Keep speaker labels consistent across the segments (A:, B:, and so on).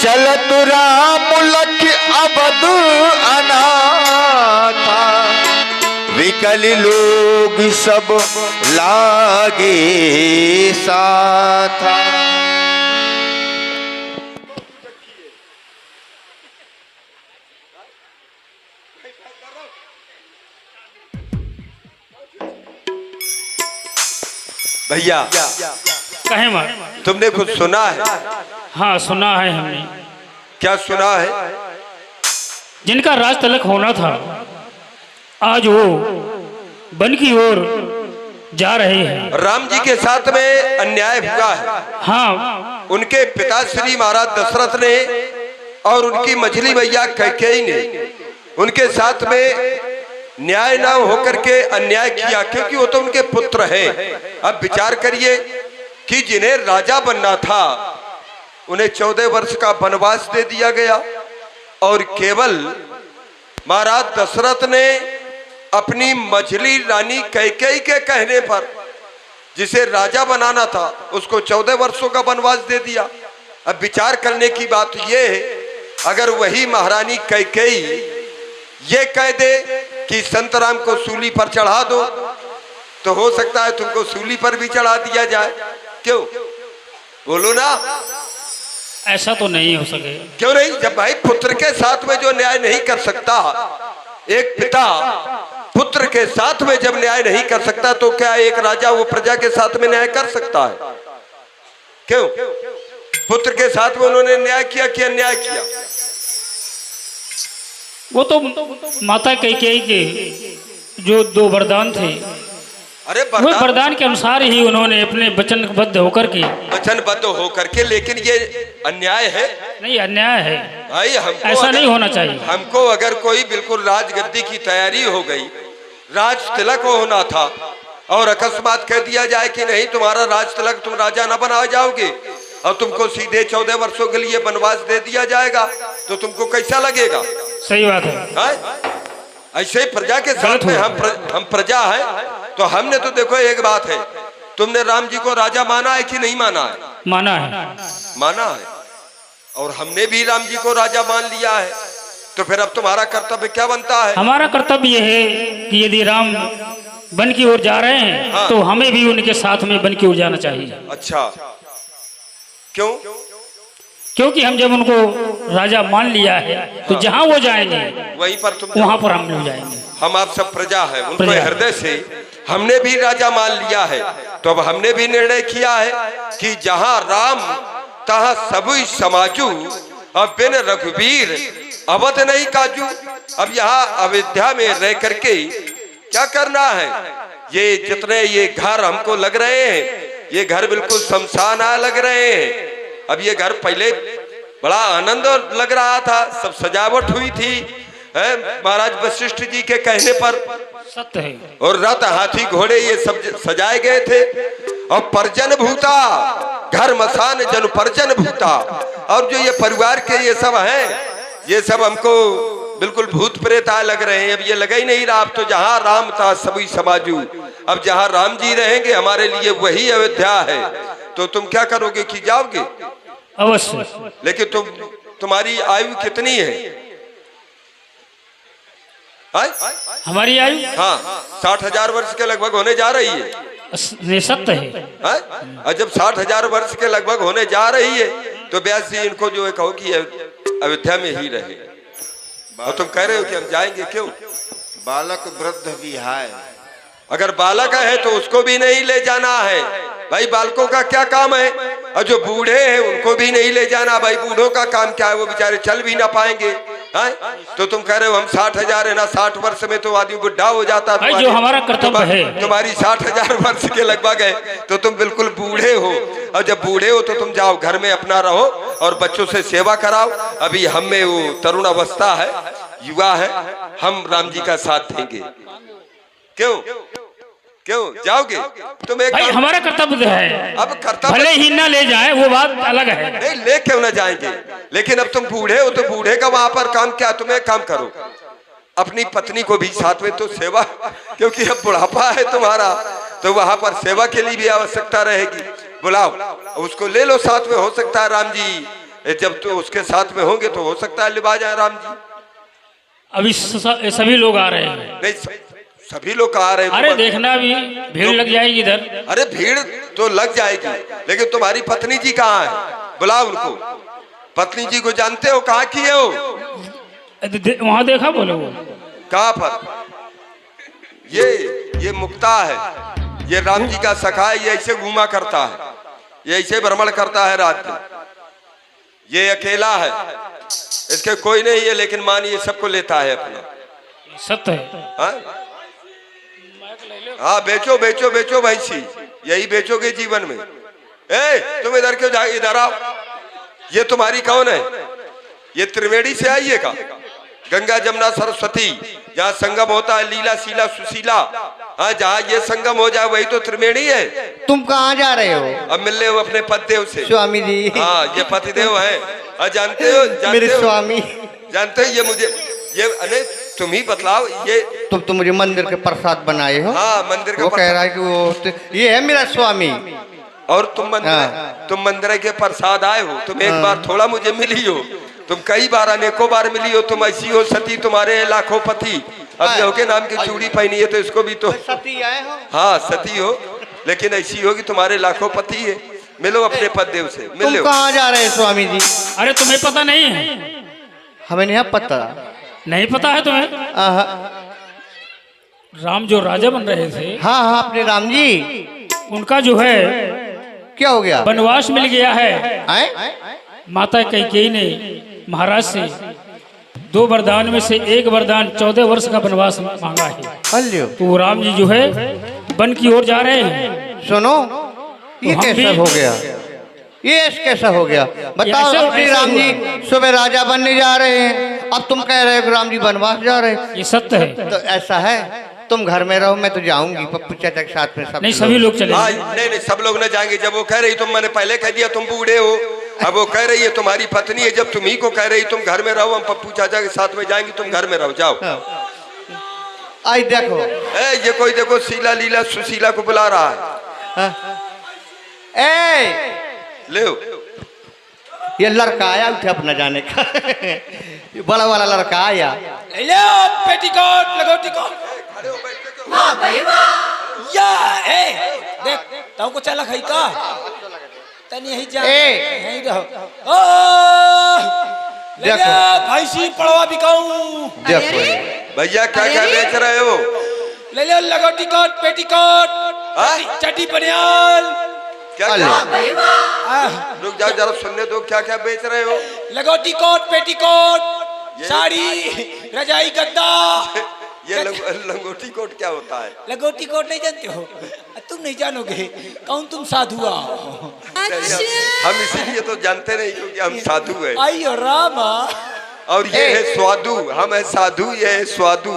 A: चलत राम लख अवध अनाथा, विकल लोग सब लागे साथा। भैया
B: कहे मत।
A: तुमने कुछ सुना है?
B: हाँ सुना है हमने।
A: क्या सुना है?
B: जिनका राज तिलक होना था आज वो वन की ओर जा रहे हैं।
A: राम जी के साथ में अन्याय हुआ है।
B: हाँ
A: उनके पिता श्री महाराज दशरथ ने और उनकी मझली मैया कैकेयी ने उनके साथ में न्याय न होकर के अन्याय किया, क्योंकि वो तो उनके पुत्र हैं। अब विचार करिए कि जिन्हें राजा बनना था उन्हें 14 वर्ष का वनवास दे दिया गया, और केवल महाराज दशरथ ने अपनी मझली रानी कैकेयी के कहने पर जिसे राजा बनाना था उसको 14 वर्षों का वनवास दे दिया। अब विचार करने की बात यह है, अगर वही महारानी कैकेयी ये कह दे कि संत राम को सूली पर चढ़ा दो, तो हो सकता है तुमको सूली पर भी चढ़ा दिया जाए। क्यों? बोलो ना।
B: ऐसा तो नहीं हो सके।
A: क्यों नहीं? जब भाई पुत्र के साथ में जो न्याय नहीं कर सकता, एक पिता पुत्र के साथ में जब न्याय नहीं कर सकता, तो क्या एक राजा वो प्रजा के साथ में न्याय कर सकता है? क्यों? पुत्र के साथ में उन्होंने न्याय किया कि अन्याय किया?
B: वो तो माता कैकेयी के जो 2 वरदान थे,
A: अरे
B: वो वरदान के अनुसार ही उन्होंने अपने वचनबद्ध होकर के, लेकिन ये अन्याय है। नहीं अन्याय है
A: भाई हमको
B: ऐसा नहीं होना चाहिए।
A: हमको अगर कोई बिल्कुल राजगद्दी की तैयारी हो गई, राज तिलक होना था, और अकस्मात कह दिया जाए कि नहीं तुम्हारा राज तिलक, तुम राजा ना बना जाओगे और तुमको सीधे 14 वर्षों के लिए वनवास दे दिया जाएगा, तो तुमको कैसा लगेगा?
B: सही बात है।
A: ऐसे ही प्रजा के साथ में हम प्रजा हैं, तो हमने तो देखो एक बात है, तुमने राम जी को राजा माना है कि नहीं माना है?
B: माना है।
A: माना है, और हमने भी राम जी को राजा मान लिया है। तो फिर अब तुम्हारा कर्तव्य क्या बनता है?
B: हमारा कर्तव्य यह है कि यदि राम वन की ओर जा रहे हैं, हाँ। तो हमें भी उनके साथ में वन की ओर जाना चाहिए।
A: अच्छा, क्यों?
B: क्योंकि हम जब उनको राजा मान लिया है, तो हाँ। जहाँ वो जाएंगे
A: वहीं पर
B: वहाँ पर हम लोग जाएंगे।
A: हम आप सब प्रजा है, उनको हृदय से हमने भी राजा मान लिया है। तो अब हमने भी निर्णय किया है कि जहाँ राम तहाँ सभी समाजू, अब बिन रघुवीर अवध नहीं काजू। अब यहाँ अयोध्या में रह करके क्या करना है? ये जितने ये घर हमको लग रहे हैं, ये घर बिल्कुल शमशान लग रहे हैं। अब ये घर पहले बड़ा आनंद लग रहा था, सब सजावट हुई थी महाराज वशिष्ठ जी के कहने पर,
B: सत्य है।
A: और रथ हाथी घोड़े ये सब सजाए गए थे, और परजन भूता घर मसान जन परजन भूता। और जो ये परिवार के ये सब हैं, ये सब हमको बिल्कुल भूत प्रेत लग रहे हैं। अब ये लगा ही नहीं रहा। अब तो जहाँ राम था सभी समाजू, अब जहाँ राम जी रहेंगे हमारे लिए वही अयोध्या है। तो तुम क्या करोगे कि जाओगे?
B: अवश्य।
A: लेकिन तुम्हारी आयु कितनी है?
B: हमारी आयु
A: हाँ 60,000 वर्ष के लगभग होने जा रही है।
B: सत्य है।
A: और जब 60,000 वर्ष के लगभग होने जा रही है, तो व्यास जी इनको जो है कहो कि अयोध्या में ही रहे। और तुम कह रहे हो कि हम जाएंगे, क्यों?
C: बालक वृद्ध भी है।
A: अगर बालक है तो उसको भी नहीं ले जाना है। भाई बालकों का क्या काम है? और जो बूढ़े हैं उनको भी नहीं ले जाना। भाई बूढ़ों का काम क्या है? वो बेचारे चल भी ना पाएंगे। तो तुम कह रहे हो हम 60,000 है ना, 60 वर्ष में तो आदमी बुढ़ा हो जाता है।
B: जो हमारा कर्तव्य है,
A: तुम्हारी 60,000 वर्ष के लगभग है, तो तुम बिल्कुल बूढ़े हो। और जब बूढ़े हो तो तुम जाओ घर में अपना रहो और बच्चों से सेवा कराओ। अभी हम में वो तरुण अवस्था है, युवा है, हम राम जी का साथ देंगे। क्यों? क्यों जाओगे? तुम एक
B: भाई हमारा कर्तव्य है।
A: अब कर्तव्य
B: भले ही ना ले जाए वो बात अलग है।
A: नहीं ले क्यों ना जाएंगे, लेकिन अब तुम बूढ़े हो तो बूढ़े का वहां पर काम क्या? तुम एक काम करो, अपनी पत्नी को भी साथ में तो सेवा, क्योंकि अब बुढ़ापा है तुम्हारा, तो वहां पर सेवा के लिए भी आवश्यकता रहेगी। बुलाओ उसको, ले लो साथ में। हो सकता है राम जी जब तो उसके साथ में होंगे तो हो सकता है लिबा जाए राम जी।
B: अभी सभी लोग आ रहे हैं।
A: नहीं सभी लोग आ रहे हैं।
B: अरे देखना भी भीड़ लग जाएगी इधर।
A: अरे भीड़ तो लग जाएगी, लेकिन तुम्हारी पत्नी जी कहाँ है? बुलाओ उनको। पत्नी जी को जानते हो? कहाँ की है वो?
B: वहां देखा बोले वो
A: कहाँ पर? ये मुक्ता है, ये राम जी का सखा है। ये ऐसे घूमा करता है, ये ऐसे भ्रमण करता है रात दिन। ये अकेला है, इसके कोई नहीं है, लेकिन मानिए सबको लेता है अपना।
B: सत्य है।
A: हाँ बेचो बेचो बेचो भैंसी, यही बेचोगे जीवन में। तुम इधर क्यों जाए? इधर आओ। ये तुम्हारी कौन है? ये त्रिवेणी से आई है का? गंगा जमुना सरस्वती जहाँ संगम होता है, लीला शीला सुशीला, हाँ जहाँ ये संगम हो जाए वही तो त्रिवेणी है।
D: तुम कहाँ जा रहे हो?
A: अब मिलने हो अपने पतिदेव से।
D: स्वामी जी।
A: हाँ ये पतिदेव है। जानते हो?
D: मेरे स्वामी।
A: जानते हो ये मुझे ये अरे तुम ही बतलाओ। ये
D: तुम तो मुझे मंदिर के प्रसाद बनाए हो।
A: हाँ मंदिर का
D: वो कह रहा है कि ये है मेरा स्वामी।
A: और तुम मंदिर के प्रसाद आए हो। तुम एक बार थोड़ा मुझे मिली हो, तुम कई बार अनेकों बार मिली हो। तुम ऐसी हो सती, तुम्हारे लाखों पति। अब जो के नाम की चूड़ी पहनी है तो इसको भी तो
D: सती आए हो।
A: हाँ सती हो, लेकिन ऐसी हो कि तुम्हारे लाखों पति है। मिलो अपने पतिदेव से, मिलो।
D: तुम कहाँ जा रहे हैं स्वामी जी?
B: अरे तुम्हें पता नहीं है?
D: हमें नहीं पता।
B: नहीं पता है तुम्हें? राम जो राजा बन रहे थे,
D: हाँ हाँ अपने राम जी,
B: उनका जो है
D: क्या हो गया?
B: वनवास मिल गया है।
D: आए?
B: माता कैकेयी ने महाराज से 2 वरदान में से एक वरदान 14 वर्ष का वनवास मांगा है। तो राम जी जो है वन की ओर जा रहे हैं।
D: सुनो, ये कैसा हो गया? ये कैसा हो गया? बताओ। अपने राम जी सुबह राजा बनने जा रहे हैं, अब तुम कह रहे हो कि राम जी वनवास जा रहे हैं।
B: ये सत्य है।
D: तो ऐसा है, तुम घर में रहो, मैं तो जाऊंगी पप्पू चाचा के साथ में। सब
B: नहीं सभी लोग चले।
A: नहीं सब लोग न जाएंगे। जब वो कह रही, तुम मैंने पहले कह दिया तुम बूढ़े हो। अब वो कह रही है तुम्हारी पत्नी है, जब तुम ही को कह रही तुम घर में रहो, हम पप्पू चाचा के साथ में जाएंगे, तुम घर में रहो, जाओ।
D: आई देखो,
A: ये कोई देखो शीला लीला सुशीला को बुला रहा है। ले
D: ये लड़का आया उठे अपना जाने का। ये बड़ा वाला लड़का आया।
E: पेटीकोट लगो टिकोट। या देख ताऊ को चला खाई का तनी यही जा यही रहो। देखो भैंसी पड़वा बिकाऊं।
D: देखो
A: भैया क्या क्या बेच रहे हो?
E: ले लो लगो टिकोट पेटीकोट चटी बनियान।
A: क्या रुक जाओ जरा सुनने दो, क्या क्या बेच रहे हो?
E: लगोटी कोट पेटीकोट साड़ी रजाई गद्दा।
A: ये लंगोटी कोट क्या होता है?
E: लगोटी कोट नहीं जानते हो? तुम नहीं जानोगे, कौन तुम साधु आओ।
A: हम इसीलिए तो जानते नहीं क्योंकि हम साधु है।
E: आइयो रामा।
A: और ये है स्वादु, हम है साधु, ये है स्वादु।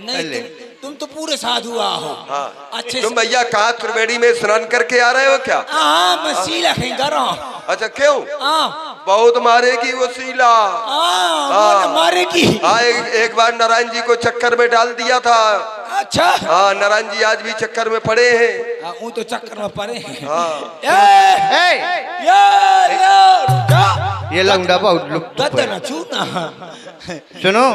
E: नहीं तुम तो पूरे साधु आओ।
A: हाँ।
E: अच्छे
A: तुम भैया कहाँ त्रिवेणी में स्नान करके आ रहे हो क्या?
E: हाँ मैं शीला खेगा रहा।
A: अच्छा क्यों? बहुत मारेगी वो शीला।
E: मारेगी।
A: हाँ एक बार नारायण जी को चक्कर में डाल दिया था।
E: अच्छा।
A: हाँ नारायण जी आज भी चक्कर में पड़े हैं।
E: वो तो चक्कर में पड़े हैं।
A: हाँ।
D: ये लौंडा बहुत लुक सुनो।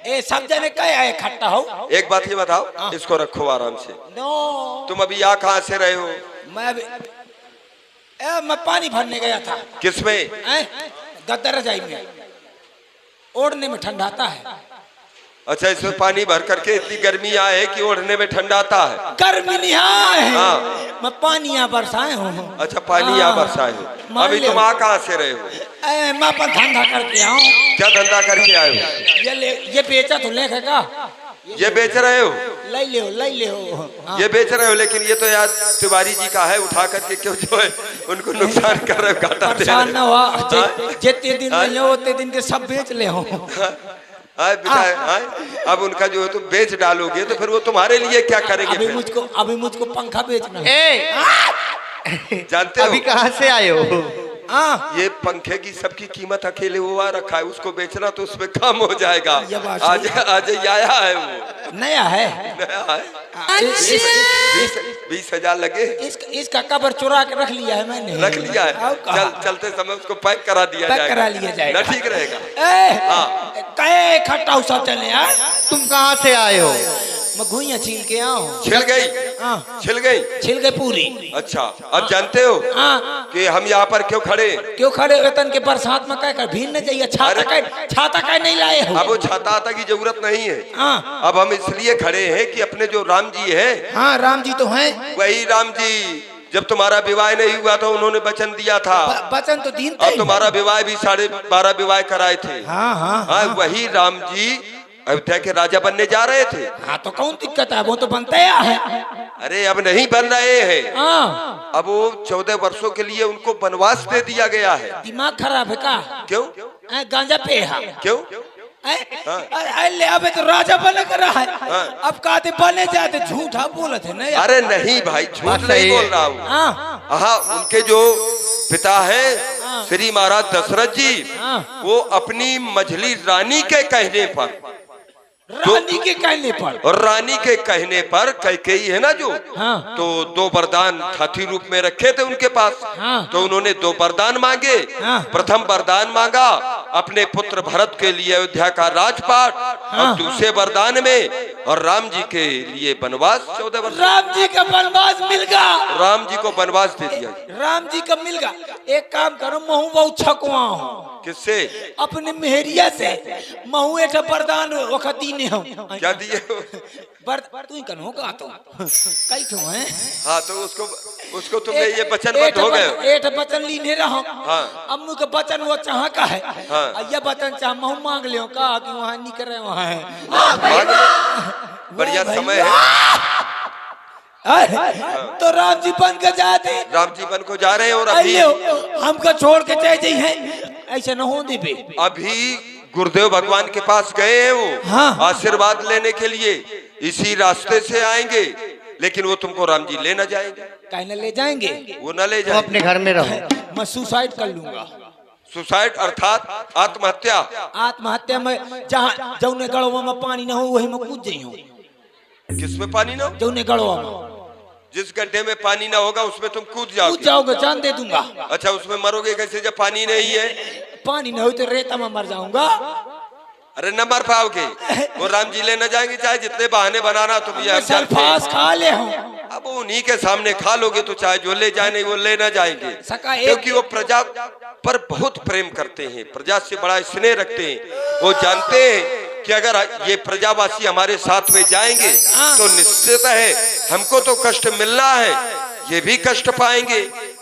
E: ए सब जने कहे आए खट्टा हो।
A: एक बात ये बताओ, इसको रखो आराम से। तुम अभी यहाँ कहाँ से रहे हो?
E: मैं पानी भरने गया था।
A: किसमें?
E: गद्दा रजाई में, ओढ़ने में ठंडा आता है।
A: अच्छा इसमें पानी भर करके इतनी गर्मी आए कि ओढ़ने में ठंडा आता है?
E: गर्मी नहीं है।
A: हाँ।
E: मैं पानी यहाँ बरसाए हूँ।
A: अच्छा पानी यहाँ बरसाए हो। अभी तुम आ कहाँ से रहे हो?
E: मैं अपन धंधा करके आऊँ।
A: क्या धंधा करके आए हो?
E: ये बेचा तो लेखेगा।
A: ये बेच रहे हो?
E: ले ले हो।
A: ये बेच रहे हो, लेकिन ये तो यार तिवारी जी का है, उठा करके क्यों जो है उनको नुकसान कर रहे हो, घाटा दे रहे हो।
E: न हुआ जितने दिन नहीं हो उतने दिन के सब बेच ले हो।
A: अब उनका जो है तुम बेच डालोगे तो फिर वो तुम्हारे लिए क्या करेंगे?
E: अभी मुझको पंखा बेचना।
A: जानते हो
D: अभी कहाँ से आए हो?
E: हाँ।
A: ये पंखे की सबकी कीमत अकेले वो रखा है, उसको बेचना तो उसमें कम हो जाएगा।
E: ये बात
A: आज आज ये आया है, वो
E: नया है।
A: नया है।
F: अच्छा
A: 20,000 लगे।
E: इसका कवर चुरा के रख लिया है मैंने।
A: रख लिया है, चलते समय उसको पैक करा दिया
E: पैक
A: जाएगा।
E: करा लिया जाएगा
A: ना ठीक रहेगा।
E: ए, कहे इकट्ठा सब चले यार।
D: तुम कहाँ से आए हो?
E: मैं घुइयां छील के आऊँ।
A: छिल गई,
E: हाँ
A: छिल गई।
E: छिल गई पूरी।
A: अच्छा, अब जानते हो
E: हाँ
A: कि हम यहाँ पर क्यों खड़े?
E: क्यों खड़े वेतन के बरसात में कह कर भीड़ न चाहिए। छाता का नहीं लाए हो।
A: अब वो छाता आता की जरूरत नहीं है।
E: हाँ
A: अब हम इसलिए खड़े हैं कि अपने जो राम जी है,
E: हाँ राम जी तो हैं।
A: वही राम जी जब तुम्हारा विवाह नहीं हुआ था उन्होंने वचन दिया था।
E: वचन तो दिन
A: अब तुम्हारा विवाह भी 12.5 विवाह कराए थे।
E: हाँ हाँ
A: हाँ, वही राम जी अयोध्या के राजा बनने जा रहे थे।
E: हाँ तो कौन दिक्कत है, वो तो बनते है।
A: अरे अब नहीं बन रहे हैं।
E: हाँ
A: अब वो 14 वर्षों के लिए उनको वनवास दे दिया गया है।
E: दिमाग खराब है का?
A: क्यों?
E: गांजा पे है
A: क्यों?
E: ले अबे तो राजा बन कर रहा है।
A: हाँ।
E: अब कहते बने जाते झूठा बोलते है ना।
A: अरे नहीं भाई, झूठ नहीं बोल रहा हूँ।
E: हाँ
A: हाँ, उनके जो पिता है श्री महाराज दशरथ जी, वो अपनी मझली रानी के कहने पर,
E: रानी के कहने पर,
A: और रानी के कहने पर कैकेयी है ना जो,
E: हाँ।
A: तो 2 वरदान हाथी रूप में रखे थे उनके पास।
E: हाँ।
A: तो उन्होंने 2 वरदान मांगे।
E: हाँ।
A: प्रथम वरदान मांगा अपने पुत्र भरत के लिए अयोध्या का राजपाट, और दूसरे वरदान में और राम जी के लिए वनवास 14 वर्ष।
E: राम जी का वनवास मिल गया।
A: राम जी को वनवास दे दिया।
E: राम जी का मिल गया। एक काम करो, महू बहुत छकवा हूँ।
A: किससे?
E: अपने मेहरिया से महू एक वरदान वखती ने हम
A: क्या दिए?
E: तू ही कनो का तो कई तो है।
A: हाँ, तो उसको तुमने ये वचन बद्ध हो गए।
E: एक वचन लीने रहो।
A: हाँ।
E: अब मुझे वचन वो चाह का है।
A: हाँ।
E: ये वचन चाह महू मांग लियो का कि वहाँ निकल रहे वहाँ है।
A: मांग लो। बढ़िया समय है।
E: तो राम जी बन के जाते।
A: राम जी बन को जा रहे हैं, और अभी
E: हमको छोड़ के चले जाइए ऐसा न हो दे बे।
A: अभी गुरुदेव भगवान के पास गए हैं वो।
E: हाँ।
A: आशीर्वाद लेने के लिए इसी रास्ते से आएंगे, लेकिन वो तुमको राम जी ले न जाएंगे।
E: कहने ले जाएंगे,
A: वो न ले
D: तुम
A: जाएंगे।
D: अपने घर में रहो।
E: मैं सुसाइड कर लूंगा।
A: सुसाइड अर्थात आत्महत्या।
E: आत्महत्या में जहाँ जौने गड़वा में पानी न हो वही में कूद जाई हूँ।
A: किसमें पानी ना हो?
E: जौने गड़वा में
A: जिस गड्ढे में पानी ना होगा उसमें तुम कूद जाओगे।
E: जाओगे, जान दे दूंगा।
A: अच्छा, उसमें मरोगे कैसे जब पानी नहीं है?
E: पानी नहीं हो तो रेता में मर जाऊंगा।
A: अरे न मर पाओगे। वो राम जी ले न जाएंगे, चाहे जितने बहाने बनाना तुम ये
E: सल्फास खा ले हूँ।
A: अब उन्हीं के सामने खा लोगे तो चाहे जो ले जाए नहीं वो ले न जाएंगे, क्योंकि वो प्रजा पर बहुत प्रेम करते हैं, प्रजा से बड़ा स्नेह रखते हैं। वो जानते हैं कि अगर ये प्रजावासी हमारे साथ में जाएंगे तो निश्चित है हमको तो कष्ट मिलना है, ये भी कष्ट पाएंगे,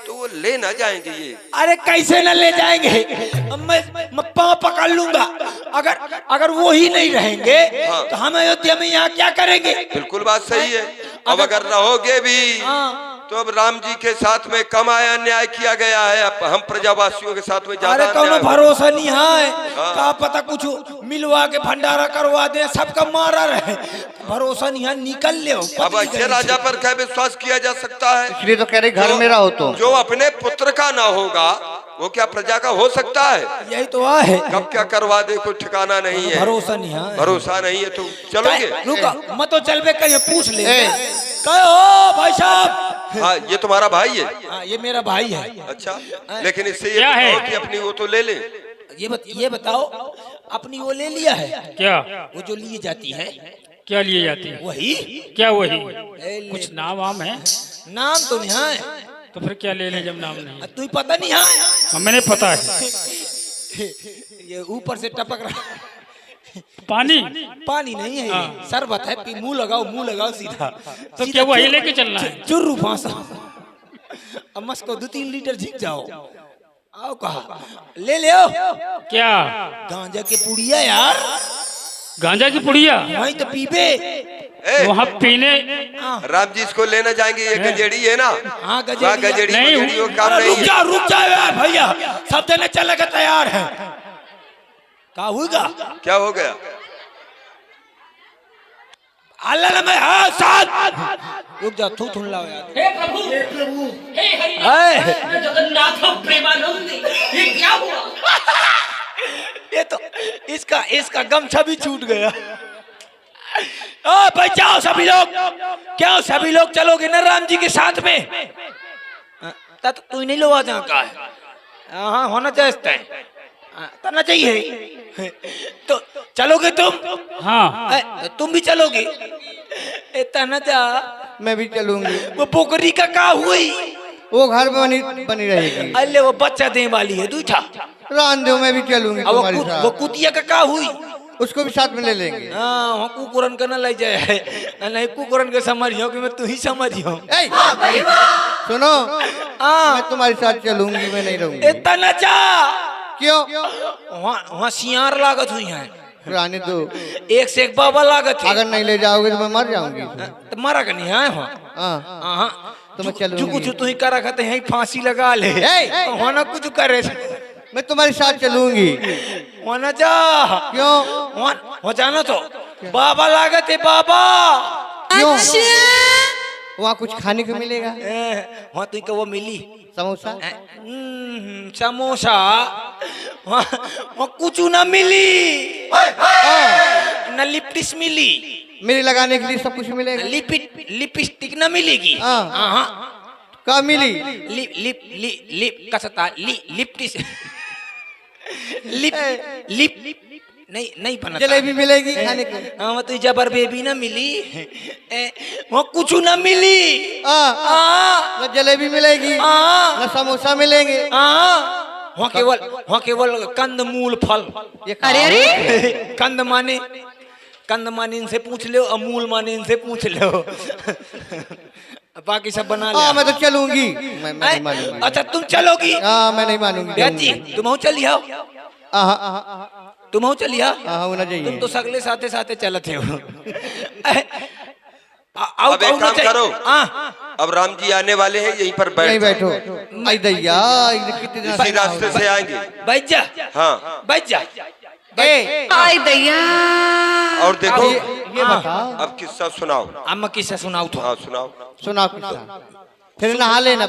A: तो वो ले ना जाएंगे ये।
E: अरे कैसे न ले जाएंगे? मैं पाँव पकड़ लूंगा। अगर वो ही नहीं रहेंगे तो हम अयोध्या में यहाँ क्या करेंगे?
A: बिल्कुल बात सही है। अब अगर रहोगे भी तो अब राम जी के साथ में कम आया अन्याय किया गया है, अब हम प्रजावासियों के साथ में ज्यादा
E: अरे कोनो भरोसा नहीं है। का पता कुछ मिलवा के भंडारा करवा दे, सबका मारा रहे। भरोसा नहीं है, निकल ले।
A: अब ऐसे राजा पर क्या विश्वास किया जा सकता है?
D: इसलिए तो कह रहे घर में रहो। तो
A: जो अपने पुत्र का ना होगा वो क्या प्रजा का हो सकता है?
E: यही तो है।
A: कब क्या करवा दे कोई ठिकाना नहीं है।
E: भरोसा नहीं है।
A: भरोसा नहीं है तो चलोगे?
E: रुको, मत तो चल बे, कहीं पूछ ले। कहो भाई साहब।
A: हाँ, ये तुम्हारा भाई है?
E: हाँ, ये मेरा भाई है।
A: अच्छा, लेकिन इससे ये
B: क्या है?
A: बताओ कि अपनी वो तो ले ले।
E: ये बताओ, अपनी वो ले लिया है
B: क्या?
E: वो जो लिए जाती है?
B: क्या लिए जाती है?
E: वही।
B: क्या वही?
E: कुछ
B: नाम वाम है?
E: नाम तो नहीं है।
B: तो फिर क्या ले ले जब नाम नहीं?
E: तुझे पता नहीं है?
B: मैंने पता है।
E: ये ऊपर से टपक रहा
B: पानी
E: पानी नहीं है, ये शरबत है। मुंह लगाओ सीधा।
B: तो क्या वही लेके चलना है?
E: चुर्रू फांसा। अब मस्को 2-3 लीटर झीक जाओ। आओ कहा ले ले आओ।
B: क्या?
E: गांजा के पुड़िया यार।
B: गांजा की पुड़िया?
E: वही तो पीबे।
B: वहाँ पीने।
A: राम जी इसको लेना जाएंगे। ये गजेड़ी है ना?
E: हाँ,
A: गजेड़ी
B: नहीं,
A: वो काम नहीं है।
E: रुक जा यार भैया, सब देने चलने का तैयार है। क्या होगा?
A: क्या हो गया?
E: अल्लाह मैं हाँ साथ रुक जा थू थुन लाओ यार।
B: हे प्रभु हे हरि
E: है।
B: जगन्नाथ प्रेमानंद ये क्या हुआ?
E: ये तो इसका गमछा भी छूट गया। ओ भाई जाओ सभी लोग, क्या सभी लोग चलोगे ना राम जी के साथ में? तो तू नहीं लो आज का है। हाँ होना चाहिए करना चाहिए। तो चलोगे तुम?
B: हाँ
E: तुम भी चलोगे? तना जा
D: मैं भी चलूंगी।
E: वो पोखरी का क्या हुई?
D: वो घर में बनी रहेगी।
E: अल्ले वो बच्चा देने वाली है दूठा।
D: रान दो, मैं भी चलूंगी
E: अब
D: तुम्हारे साथ।
E: वो कुतिया का क्या हुई?
D: उसको भी साथ में ले लेंगे।
E: हाँ कुकुरन का ना ले जाए नहीं कुकुरन के समझियो कि मैं तू ही समझियो।
D: ए, सुनो मैं तुम्हारे साथ चलूंगी, मैं नहीं रहूंगी।
E: इतना न जा
D: क्यों?
E: वहाँ सियार लागत हुई है,
D: रानी दो,
E: एक से एक बाबा लागत है।
D: अगर नहीं ले जाओगे तो मैं मर जाऊंगी।
E: तो मारा का नहीं है वहाँ।
D: हाँ तो मैं
E: जो
D: चलूंगी।
E: कुछ तू ही करा कहते हैं फांसी लगा ले। वहाँ ना कुछ करे
D: मैं तुम्हारे साथ चलूंगी।
E: वहाँ ना जा।
D: क्यों?
E: वहाँ जाना तो बाबा लागत है बाबा।
D: क्यों? वहाँ कुछ खाने को मिलेगा?
E: वहाँ तुई को वो मिली
D: समोसा?
E: समोसा वहाँ कुछ ना मिली, न लिपटिस मिली,
D: मेरे लगाने के लिए सब कुछ मिलेगा?
E: लिपस्टिक ना मिलेगी।
D: कब मिली?
E: लिप लिप लिप लिप कसता लिपटिस लिप लिप नहीं बना।
D: जलेबी मिलेगी खाने को?
E: हाँ वो तुझे जबर बेबी ना मिली, वो कुछ ना मिली।
D: न जलेबी मिलेगी न समोसा मिलेंगे।
E: वहाँ केवल कंद मूल फल।
F: अरे अरे
E: कंद माने इनसे पूछ लो, अमूल माने इनसे पूछ लो। बाकी सब बना ले।
D: मैं तो चलूंगी। मैं नहीं मानूंगी।
E: अच्छा तुम चलोगी?
D: मैं नहीं मानूंगी।
E: बेटी तुम चली आओ, तुम चली आओ।
D: होना चाहिए।
E: तुम तो सगले साथे साथे चलते हो।
A: अब एक काम करो, अब राम जी आने वाले हैं, यहीं पर
D: यहीं
A: बैठ
D: बैठो। आई दैया, कितने दिन
A: इसी रास्ते से आएंगे।
E: बैठ जा।
A: हाँ
E: बैठ जा।
F: आई दैया।
A: और देखो
D: ये बताओ,
A: अब किस्सा सुनाओ।
E: अम्मा किस्सा सुनाओ तो।
A: हाँ सुनाओ।
D: सुनाओ किस्सा, फिर नहा लेना।